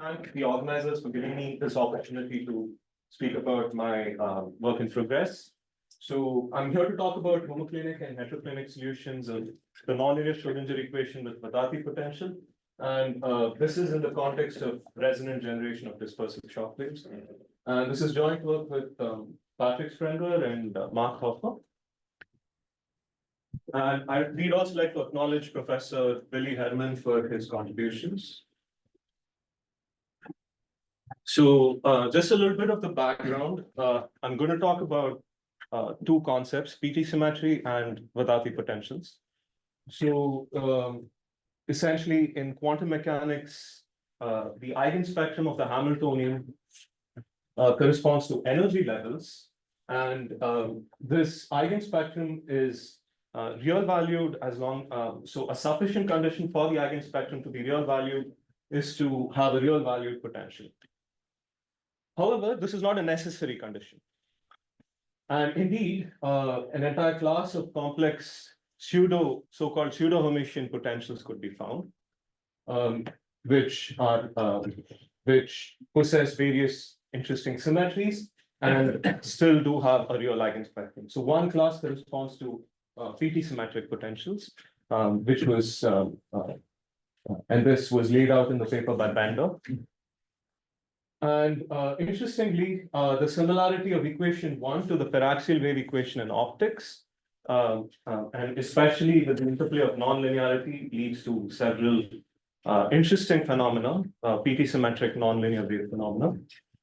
thank the organizers for giving me this opportunity to speak about my work in progress. So I'm here to talk about homoclinic and heteroclinic solutions of the nonlinear Schrödinger equation with Wadati potential. And this is in the context of resonant generation of dispersive shock waves. And this is joint work with Patrick Schrödinger and Mark Hoffman. And we'd also like to acknowledge Professor Billy Herman for his contributions. So just a little bit of the background. I'm going to talk about two concepts, PT symmetry and Wadati potentials. So essentially in quantum mechanics, the eigenspectrum of the Hamiltonian corresponds to energy levels. And this eigenspectrum is real valued as long, so a sufficient condition for the eigenspectrum to be real valued is to have a real valued potential. However, this is not a necessary condition. And indeed, an entire class of complex so-called pseudo-Hermitian potentials could be found, which possess various interesting symmetries and still do have a real eigenspectrum. So one class corresponds to PT symmetric potentials, which was, and this was laid out in the paper by Bender. And interestingly, the similarity of equation 1 to the paraxial wave equation in optics, and especially with the interplay of nonlinearity, leads to several interesting phenomena, PT symmetric nonlinear wave phenomena.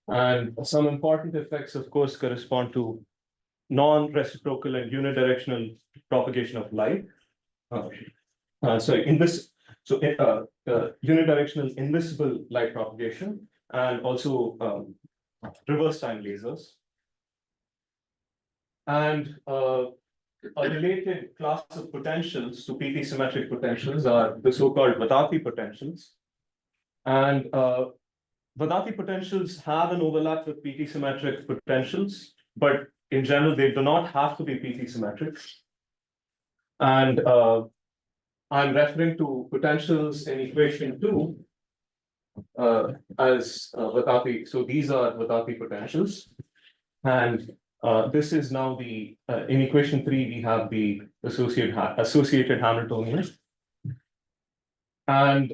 And some important effects, of course, correspond to non-reciprocal and unidirectional propagation of light. Unidirectional invisible light propagation, and also reverse time lasers. And a related class of potentials to PT symmetric potentials are the so-called Wadati potentials. And Wadati potentials have an overlap with PT symmetric potentials, but in general, they do not have to be PT symmetric. And I'm referring to potentials in equation 2 as Wadati. So these are Wadati potentials. And this is now the, in equation 3, we have the associated Hamiltonian. And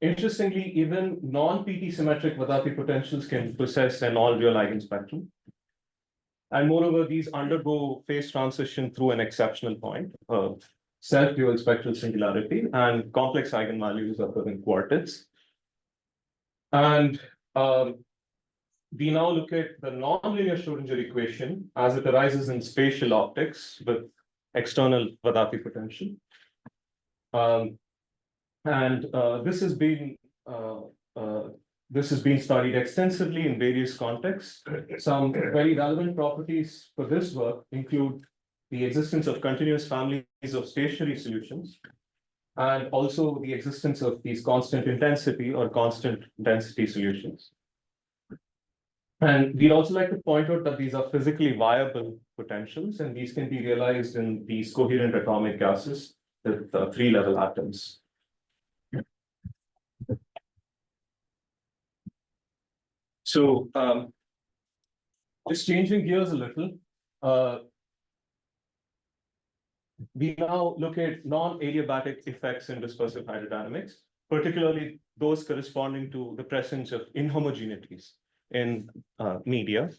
interestingly, even non-PT symmetric Wadati potentials can possess an all-real eigenspectrum. And moreover, these undergo phase transition through an exceptional point of self-dual spectral singularity, and complex eigenvalues occur in quartets. And we now look at the nonlinear Schrödinger equation as it arises in spatial optics with external Wadati potential. This has been studied extensively in various contexts. Some very relevant properties for this work include the existence of continuous families of stationary solutions, and also the existence of these constant intensity or constant density solutions. And we'd also like to point out that these are physically viable potentials, and these can be realized in these coherent atomic gases with 3-level atoms. So just changing gears a little, we now look at non-adiabatic effects in dispersive hydrodynamics, particularly those corresponding to the presence of inhomogeneities in media.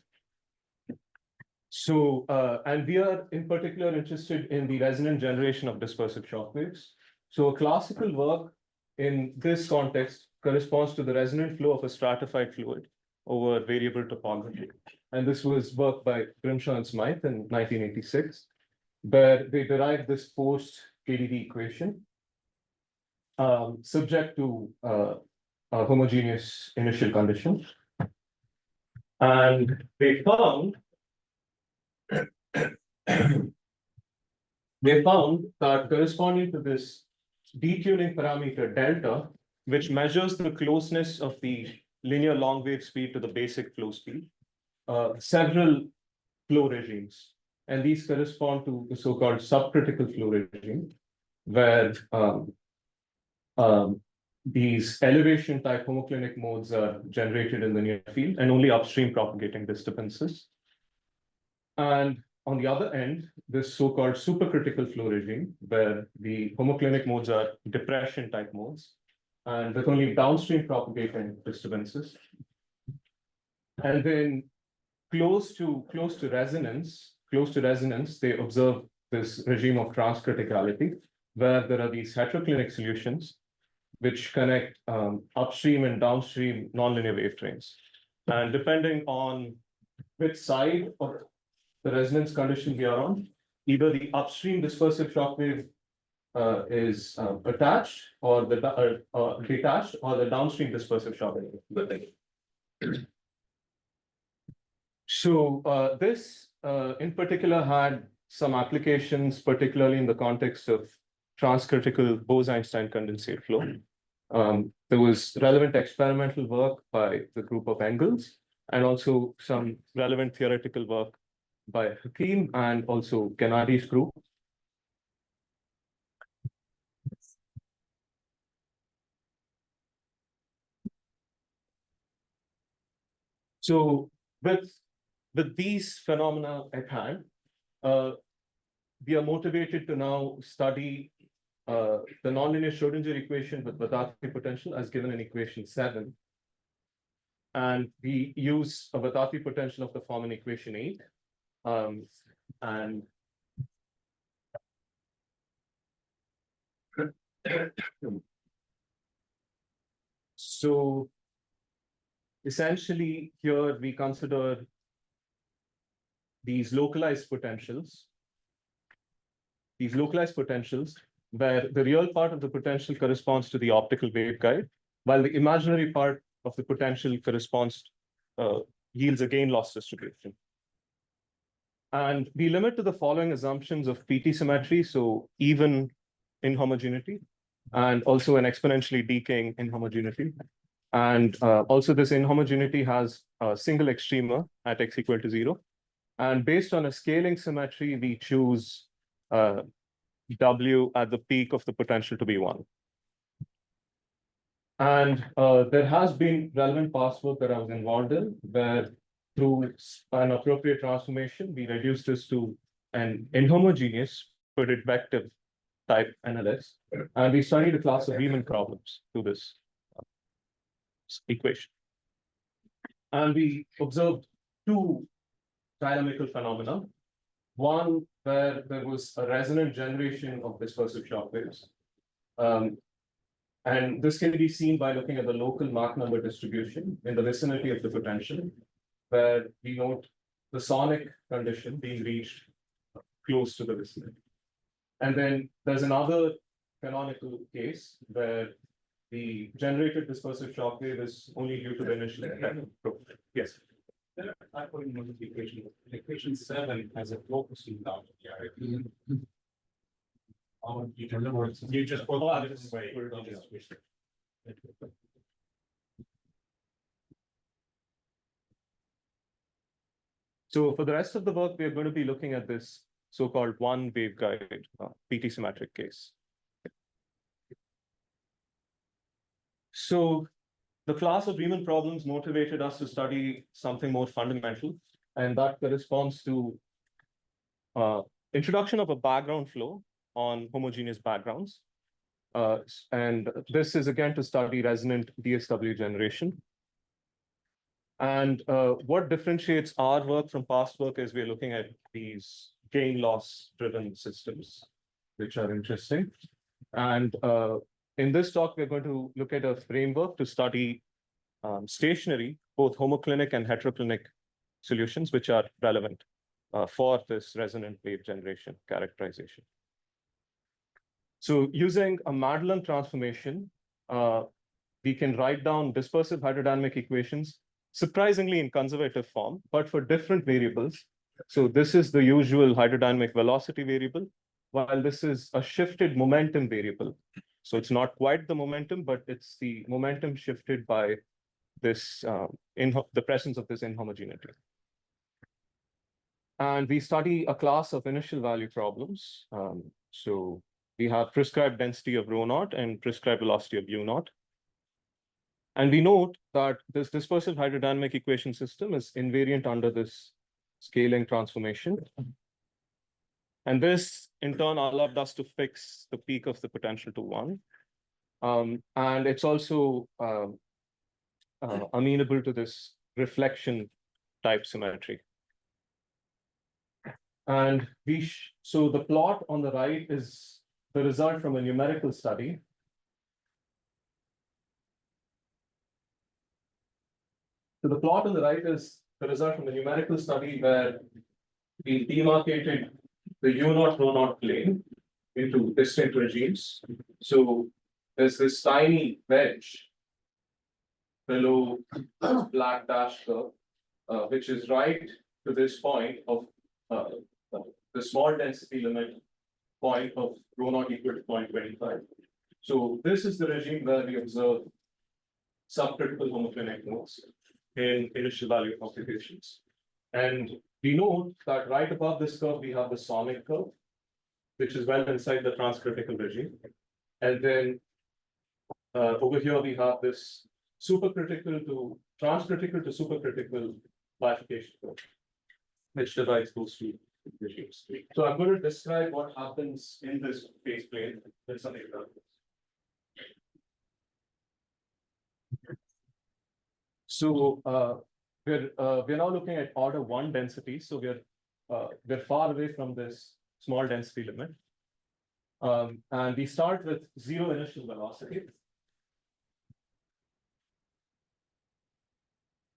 So, and we are in particular interested in the resonant generation of dispersive shock waves. So classical work in this context corresponds to the resonant flow of a stratified fluid over variable topography. And this was work by Grimshaw and Smythe in 1986, where they derived this post-KDD equation subject to a homogeneous initial condition. And they found that corresponding to this detuning parameter delta, which measures the closeness of the linear long wave speed to the basic flow speed, several flow regimes. And these correspond to the so-called subcritical flow regime, where these elevation type homoclinic modes are generated in the near field and only upstream propagating disturbances. And on the other end, this so-called supercritical flow regime, where the homoclinic modes are depression type modes, and with only downstream propagating disturbances. And then close to resonance, they observe this regime of transcriticality, where there are these heteroclinic solutions which connect upstream and downstream nonlinear wave trains. And depending on which side of the resonance condition we are on, either the upstream dispersive shock wave is attached or detached, or the downstream dispersive shock wave. So this in particular had some applications, particularly in the context of transcritical Bose-Einstein condensate flow. There was relevant experimental work by the group of Engels, and also some relevant theoretical work by Hakim and also Gennadi's group. So with these phenomena at hand, we are motivated to now study the nonlinear Schrödinger equation with Wadati potential as given in equation 7. And we use a Wadati potential of the form in equation 8. And so essentially here we consider these localized potentials where the real part of the potential corresponds to the optical waveguide, while the imaginary part of the potential corresponds, yields a gain loss distribution. And we limit to the following assumptions of PT symmetry, so even inhomogeneity, and also an exponentially decaying inhomogeneity. And also this inhomogeneity has a single extremer at x equal to 0. And based on a scaling symmetry, we choose W at the peak of the potential to be 1. And there has been relevant past work that I was involved in, where through an appropriate transformation, we reduced this to an inhomogeneous predictive type NLS. And we studied a class of Riemann problems through this equation. And we observed two dynamical phenomena. One where there was a resonant generation of dispersive shock waves. And this can be seen by looking at the local Mach number distribution in the vicinity of the potential, where we note the sonic condition being reached close to the vicinity. And then there's another canonical case where the generated dispersive shock wave is only due to the initial effect. Yes. According to the equation 7 has a focusing down here. You just put that this way. So for the rest of the work, we are going to be looking at this so-called one waveguide PT symmetric case. So the class of Riemann problems motivated us to study something more fundamental, and that corresponds to introduction of a background flow on homogeneous backgrounds. And this is again to study resonant DSW generation. And what differentiates our work from past work is we're looking at these gain loss driven systems, which are interesting. And in this talk, we're going to look at a framework to study stationary, both homoclinic and heteroclinic solutions, which are relevant for this resonant wave generation characterization. So using a Madelung transformation, we can write down dispersive hydrodynamic equations, surprisingly in conservative form, but for different variables. So this is the usual hydrodynamic velocity variable, while this is a shifted momentum variable. So it's not quite the momentum, but it's the momentum shifted by this the presence of this inhomogeneity. And we study a class of initial value problems. So we have prescribed density of rho naught and prescribed velocity of u naught. And we note that this dispersive hydrodynamic equation system is invariant under this scaling transformation. And this, in turn, allowed us to fix the peak of the potential to 1. And it's also amenable to this reflection type symmetry. And so the plot on the right is the result from a numerical study. So the plot on the right is the result from a numerical study where we demarcated the U0 ρ0 plane into distinct regimes. So there's this tiny wedge below this black dash curve, which is right to this point of the small density limit point of ρ0 equal to 0.25. So this is the regime where we observe subcritical homoclinic modes in initial value computations. And we note that right above this curve, we have the sonic curve, which is well inside the transcritical regime. And then over here, we have this supercritical to transcritical to supercritical bifurcation curve, which divides those two regimes. So I'm going to describe what happens in this phase plane with some examples. So we're now looking at order 1 density. So we're far away from this small density limit. And we start with 0 initial velocity.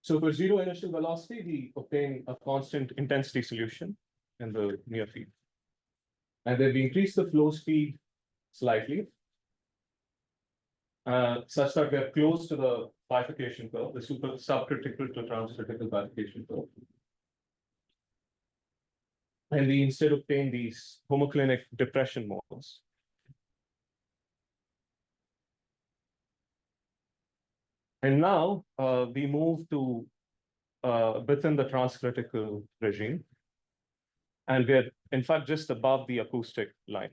So for 0 initial velocity, we obtain a constant intensity solution in the near field. And then we increase the flow speed slightly, such that we are close to the bifurcation curve, the subcritical to transcritical bifurcation curve. And we instead obtain these homoclinic depression modes. And now we move to within the transcritical regime. And we're, in fact, just above the acoustic line.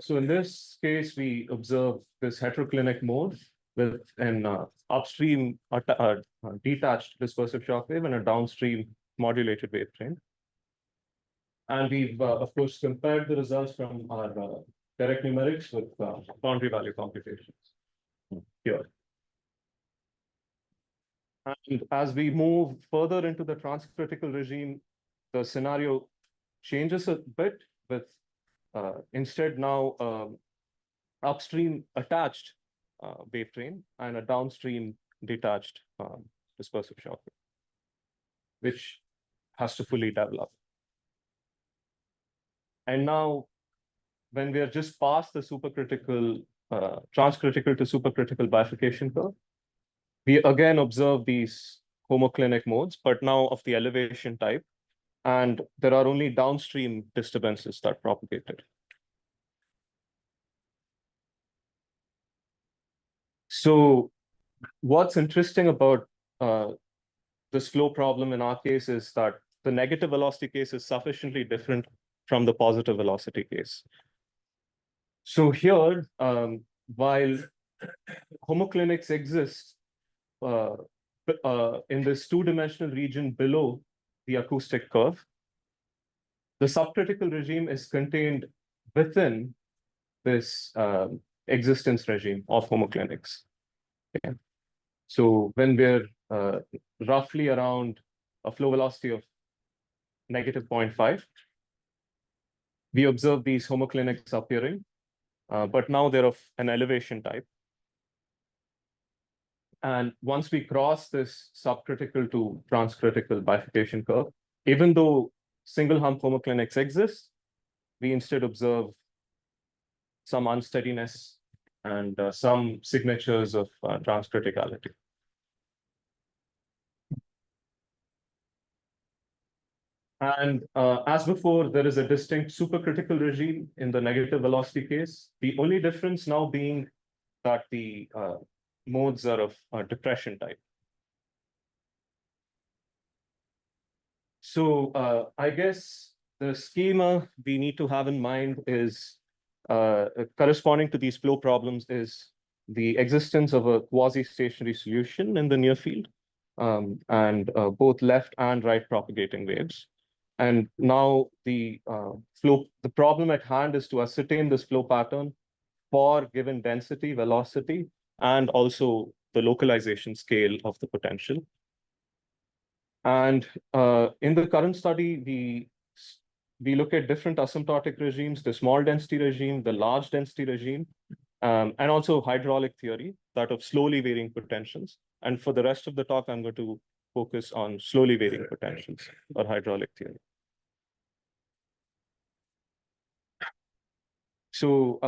So in this case, we observe this heteroclinic mode with an upstream detached dispersive shock wave and a downstream modulated wave train. And we've, of course, compared the results from our direct numerics with boundary value computations here. And as we move further into the transcritical regime, the scenario changes a bit with instead now upstream attached wave train and a downstream detached dispersive shock wave, which has to fully develop. And now, when we are just past the supercritical, transcritical to supercritical bifurcation curve, we again observe these homoclinic modes, but now of the elevation type. And there are only downstream disturbances that propagated. So what's interesting about this flow problem in our case is that the negative velocity case is sufficiently different from the positive velocity case. So here, while homoclinics exist in this 2-dimensional region below the acoustic curve, the subcritical regime is contained within this existence regime of homoclinics. Okay. So when we're roughly around a flow velocity of -0.5, we observe these homoclinics appearing, but now they're of an elevation type. And once we cross this subcritical to transcritical bifurcation curve, even though single hump homoclinics exist, we instead observe some unsteadiness and some signatures of transcriticality. And as before, there is a distinct supercritical regime in the negative velocity case. The only difference now being that the modes are of depression type. So I guess the schema we need to have in mind is corresponding to these flow problems is the existence of a quasi-stationary solution in the near field, and both left and right propagating waves. And now the problem at hand is to ascertain this flow pattern for given density, velocity, and also the localization scale of the potential. And in the current study, we look at different asymptotic regimes, the small density regime, the large density regime, and also hydraulic theory, that of slowly varying potentials. And for the rest of the talk, I'm going to focus on slowly varying potentials or hydraulic theory. So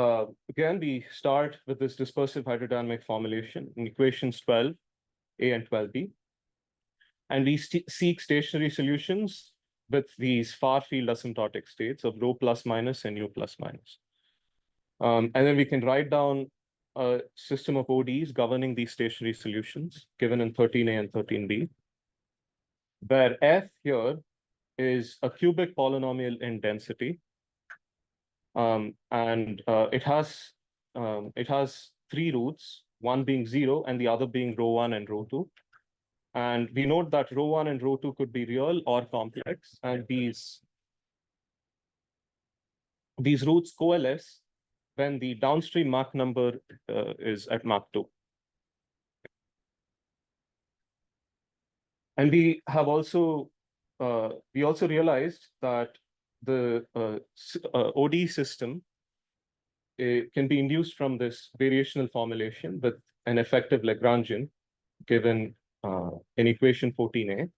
again, we start with this dispersive hydrodynamic formulation in equations 12A and 12B. And we seek stationary solutions with these far-field asymptotic states of rho plus minus and u plus minus. And then we can write down a system of ODs governing these stationary solutions given in 13A and 13B, where F here is a cubic polynomial in density. And it has three roots, one being 0 and the other being rho 1 and rho 2. And we note that rho 1 and rho 2 could be real or complex, and these roots coalesce when the downstream Mach number is at Mach 2. And we have also realized that the OD system can be induced from this variational formulation with an effective Lagrangian given in equation 14A,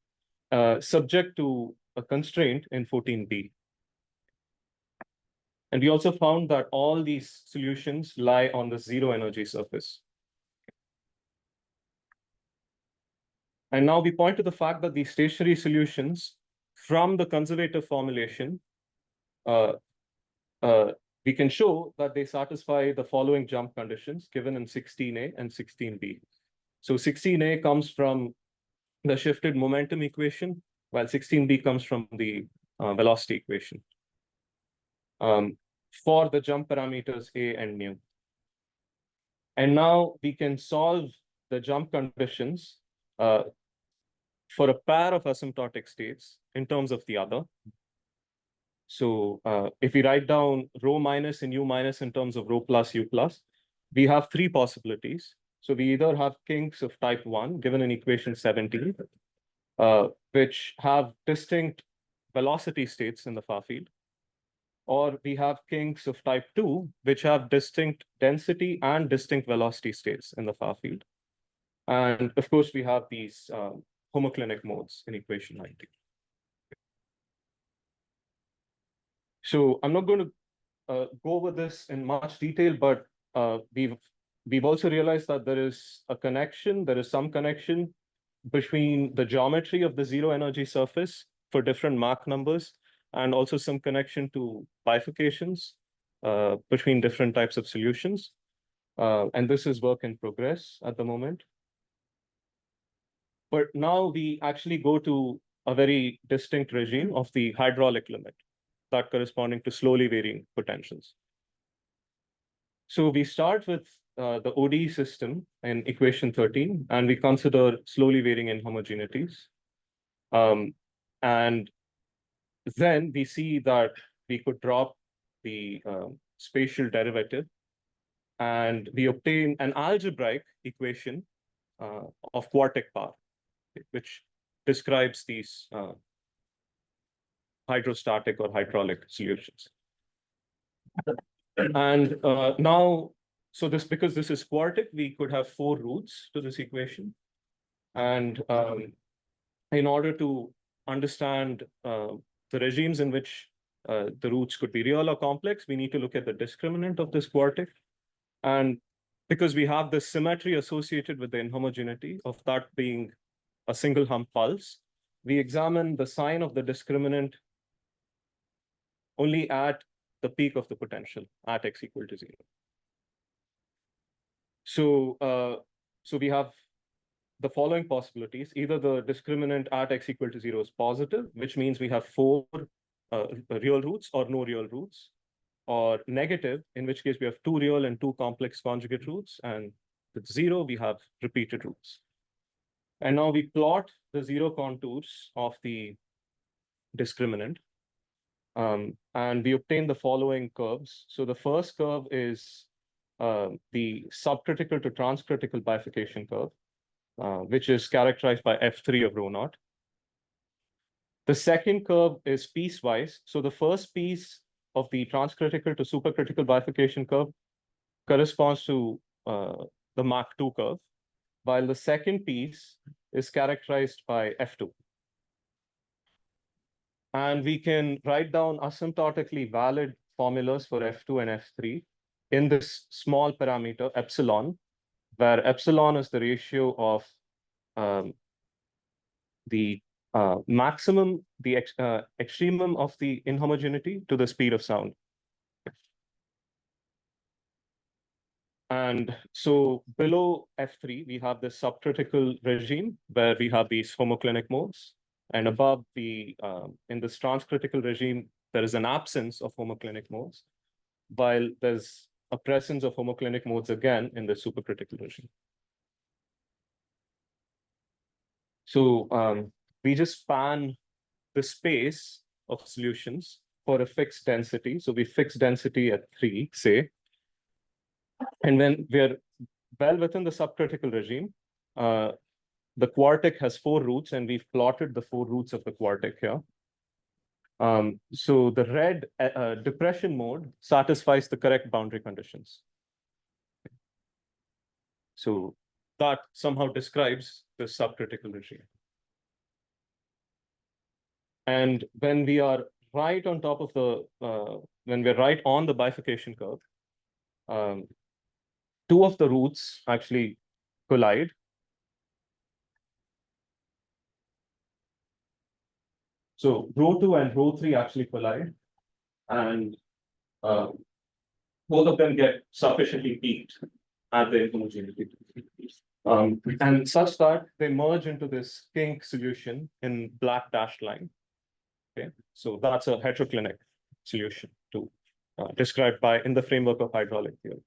subject to a constraint in 14B. And we also found that all these solutions lie on the zero energy surface. And now we point to the fact that these stationary solutions from the conservative formulation, we can show that they satisfy the following jump conditions given in 16A and 16B. So 16A comes from the shifted momentum equation, while 16B comes from the velocity equation for the jump parameters A and mu. And now we can solve the jump conditions for a pair of asymptotic states in terms of the other. So if we write down rho minus and u minus in terms of rho plus u plus, we have three possibilities. So we either have kinks of type 1, given in equation 17, which have distinct velocity states in the far field, or we have kinks of type 2, which have distinct density and distinct velocity states in the far field. And of course, we have these homoclinic modes in equation 19. So I'm not going to go over this in much detail, but we've also realized that there is some connection between the geometry of the zero energy surface for different Mach numbers, and also some connection to bifurcations between different types of solutions. And this is work in progress at the moment. But now we actually go to a very distinct regime of the hydraulic limit, that corresponding to slowly varying potentials. So we start with the ODE system in equation 13, and we consider slowly varying inhomogeneities. And then we see that we could drop the spatial derivative, and we obtain an algebraic equation of quartic power, which describes these hydrostatic or hydraulic solutions. And now, so because this is quartic, we could have four roots to this equation. And in order to understand the regimes in which the roots could be real or complex, we need to look at the discriminant of this quartic. And because we have this symmetry associated with the inhomogeneity of that being a single hump pulse, we examine the sign of the discriminant only at the peak of the potential at x equal to 0. So we have the following possibilities. Either the discriminant at x equal to 0 is positive, which means we have four real roots or no real roots, or negative, in which case we have two real and two complex conjugate roots, and with 0, we have repeated roots. And now we plot the 0 contours of the discriminant. And we obtain the following curves. So the first curve is the subcritical to transcritical bifurcation curve, which is characterized by F3 of rho naught. The second curve is piecewise. So the first piece of the transcritical to supercritical bifurcation curve corresponds to the Mach 2 curve, while the second piece is characterized by F2. And we can write down asymptotically valid formulas for F2 and F3 in this small parameter epsilon, where epsilon is the ratio of the maximum, the extremum of the inhomogeneity to the speed of sound. And so below F3, we have this subcritical regime where we have these homoclinic modes. And above the, in this transcritical regime, there is an absence of homoclinic modes, while there's a presence of homoclinic modes again in the supercritical regime. So we just span the space of solutions for a fixed density. So we fix density at 3, say. And when we're well within the subcritical regime, the quartic has 4 roots, and we've plotted the 4 roots of the quartic here. So the red depression mode satisfies the correct boundary conditions. So that somehow describes the subcritical regime. And when we are right on top of the, when we're right on the bifurcation curve, 2 of the roots actually collide. So rho 2 and rho 3 actually collide, and both of them get sufficiently peaked at the inhomogeneity. And such that they merge into this kink solution in black dashed line. Okay, so that's a heteroclinic solution to described by in the framework of hydraulic theory.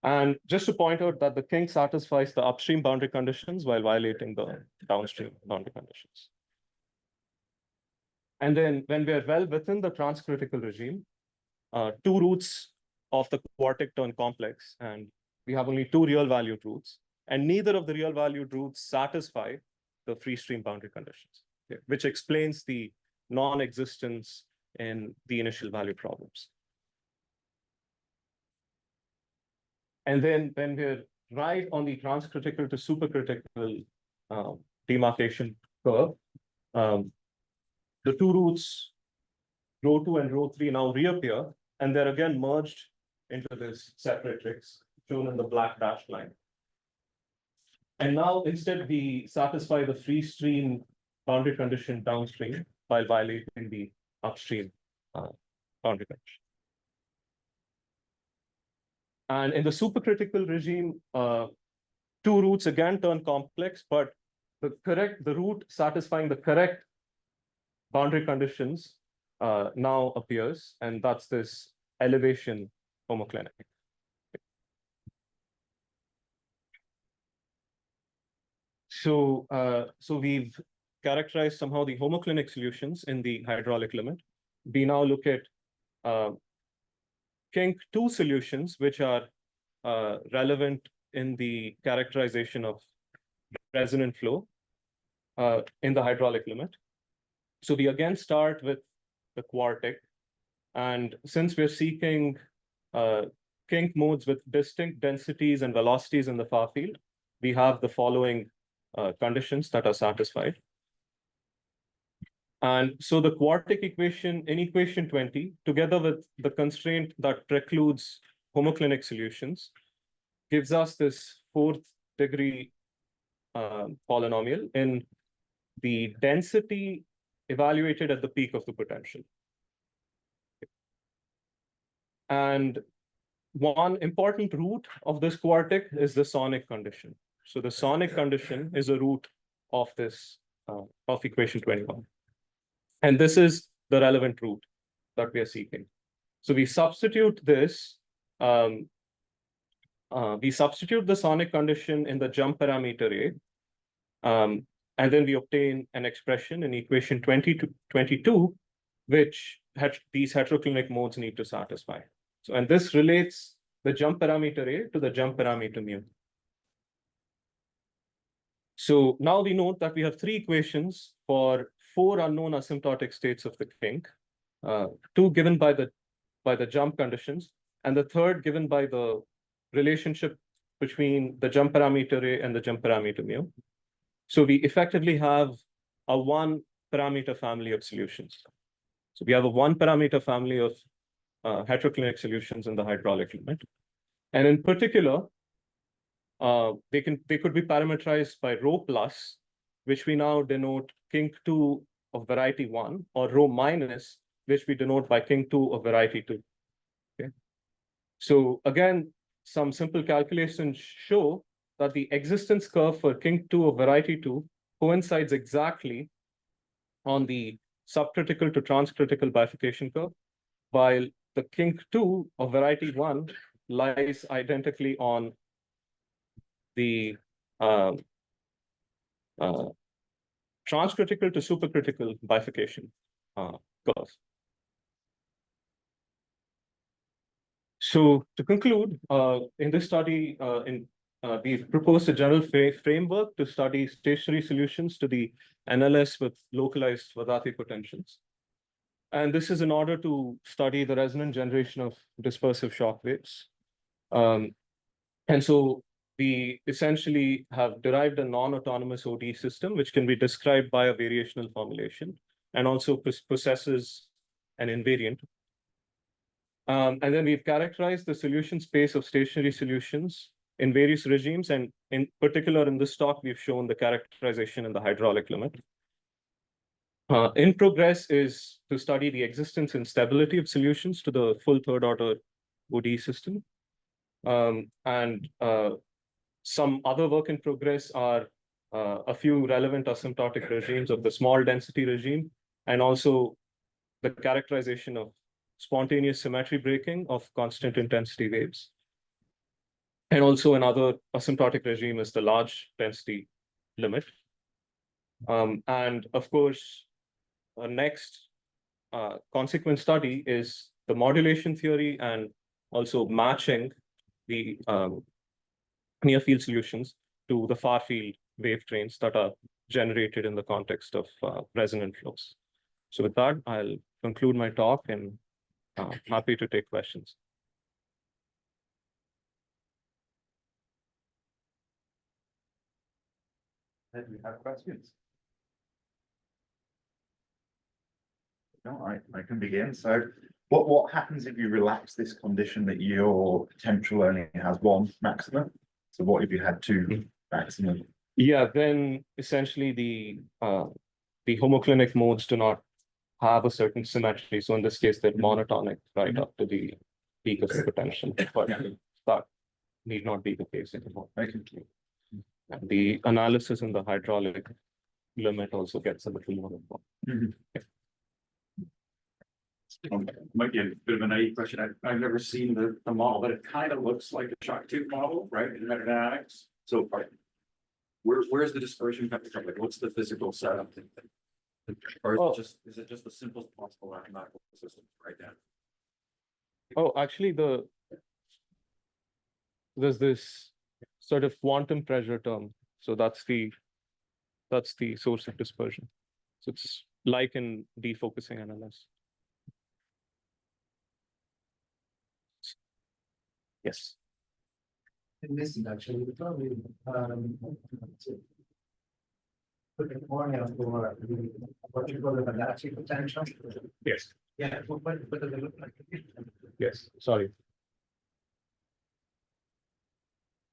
And just to point out that the kink satisfies the upstream boundary conditions while violating the downstream boundary conditions. And then when we are well within the transcritical regime, 2 roots of the quartic turn complex, and we have only 2 real valued roots, and neither of the real valued roots satisfy the free stream boundary conditions, okay, which explains the non-existence in the initial value problems. And then when we're right on the transcritical to supercritical demarcation curve, the 2 roots, rho 2 and rho 3, now reappear, and they're again merged into this separatrix shown in the black dashed line. And now instead we satisfy the free stream boundary condition downstream while violating the upstream boundary condition. And in the supercritical regime, 2 roots again turn complex, but the root satisfying the correct boundary conditions now appears, and that's this elevation homoclinic. So, so we've characterized somehow the homoclinic solutions in the hydraulic limit. We now look at kink 2 solutions, which are relevant in the characterization of resonant flow in the hydraulic limit. So we again start with the quartic, and since we're seeking kink modes with distinct densities and velocities in the far field, we have the following conditions that are satisfied. And so the quartic equation in equation 20, together with the constraint that precludes homoclinic solutions, gives us this 4th degree polynomial in the density evaluated at the peak of the potential. And one important root of this quartic is the sonic condition. So the sonic condition is a root of this, of equation 21. And this is the relevant root that we are seeking. So we substitute this we substitute the sonic condition in the jump parameter A, and then we obtain an expression in equation 22, which these heteroclinic modes need to satisfy. So, and this relates the jump parameter A to the jump parameter mu. So now we note that we have three equations for four unknown asymptotic states of the kink, two given by the jump conditions, and the third given by the relationship between the jump parameter A and the jump parameter mu. So we effectively have a one parameter family of solutions. So we have a one parameter family of heteroclinic solutions in the hydraulic limit. And in particular, they could be parameterized by rho plus, which we now denote kink 2 of variety 1, or rho minus, which we denote by kink 2 of variety 2. Okay. So again, some simple calculations show that the existence curve for kink 2 of variety 2 coincides exactly on the subcritical to transcritical bifurcation curve, while the kink 2 of variety 1 lies identically on the transcritical to supercritical bifurcation curve. So to conclude, in this study, we've proposed a general framework to study stationary solutions to the NLS with localized Wadati potentials. And this is in order to study the resonant generation of dispersive shock waves. And so we essentially have derived a non-autonomous ODE system, which can be described by a variational formulation and also possesses an invariant. And then we've characterized the solution space of stationary solutions in various regimes. And in particular, in this talk, we've shown the characterization in the hydraulic limit. In progress is to study the existence and stability of solutions to the full third order ODE system. And some other work in progress are a few relevant asymptotic regimes of the small density regime, and also the characterization of spontaneous symmetry breaking of constant intensity waves. And also another asymptotic regime is the large density limit. And of course, our next consequent study is the modulation theory and also matching the near field solutions to the far field wave trains that are generated in the context of resonant flows. So with that, I'll conclude my talk and happy to take questions. Do you have questions? No, I can begin. So what happens if you relax this condition that your potential only has one maximum? So what if you had two maximum? Yeah, then essentially the homoclinic modes do not have a certain symmetry. So in this case, they're monotonic right up to the peak of the potential, but that need not be the case anymore. Okay. And the analysis in the hydraulic limit also gets a little more involved. Might be a bit of a naive question. I've never seen the model, but it kind of looks like a shock tube model, right? In hydrodynamics. So where's the dispersion coming from? Like, what's the physical setup? Or is it just the simplest possible mathematical system right now? Oh, actually, there's this sort of quantum pressure term. So that's the source of dispersion. So it's like in defocusing analysis. Yes. In this actually, we probably put a formula for what you call the Wadati potential. Yes. Yeah, what does it look like? Yes. Sorry.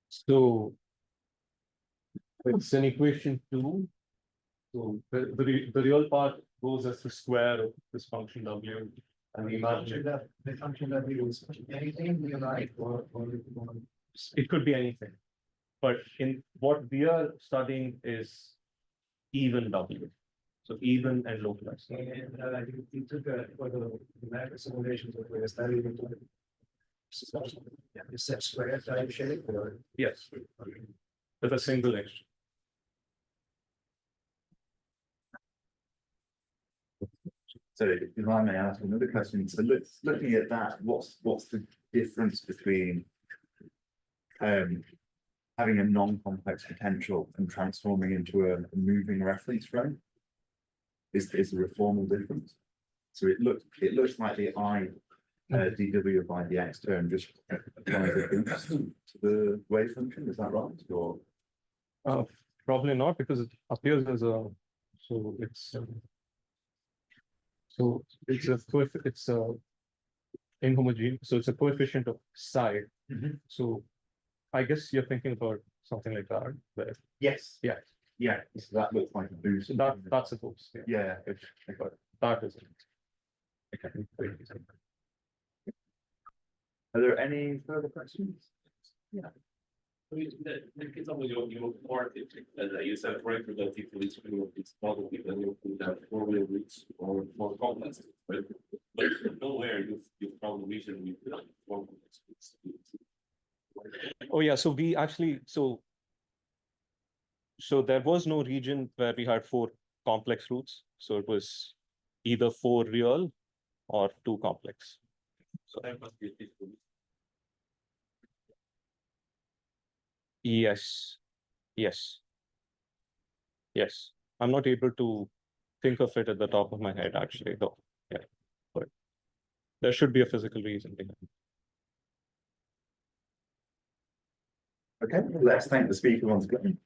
So it's an equation 2. So the real part goes as the square of this function W, and the imaginary. The function that we use anything we like or It could be anything, but in what we are studying is even W, so even and localized. and you took for the simulations that we studied. Is that square type shape or? Yes, with a single edge. So if I may ask another question, so looking at that, what's the difference between having a non-complex potential and transforming into a moving reference frame? Is there a formal difference? So it looks like the I dw by the x term just applies a boost to the wave function, is that right? Or Probably not, because it appears as a, so it's inhomogeneous, so it's a coefficient of psi. So I guess you're thinking about something like that, but yes, yeah, so that looks like a boost. so that's a boost. Yeah, But that isn't. Okay. Are there any further questions? It's only your part, as you said, right, relatively it's probably then you could have four-way routes or more complex, right? But nowhere you've probably reasoned with four complex routes. Oh yeah, so we actually, so there was no region where we had four complex roots. So it was either four real or two complex. So that must be a difficult. Yes. I'm not able to think of it at the top of my head, actually, though. Yeah, but there should be a physical reason behind it. Okay, let's thank the speaker once again.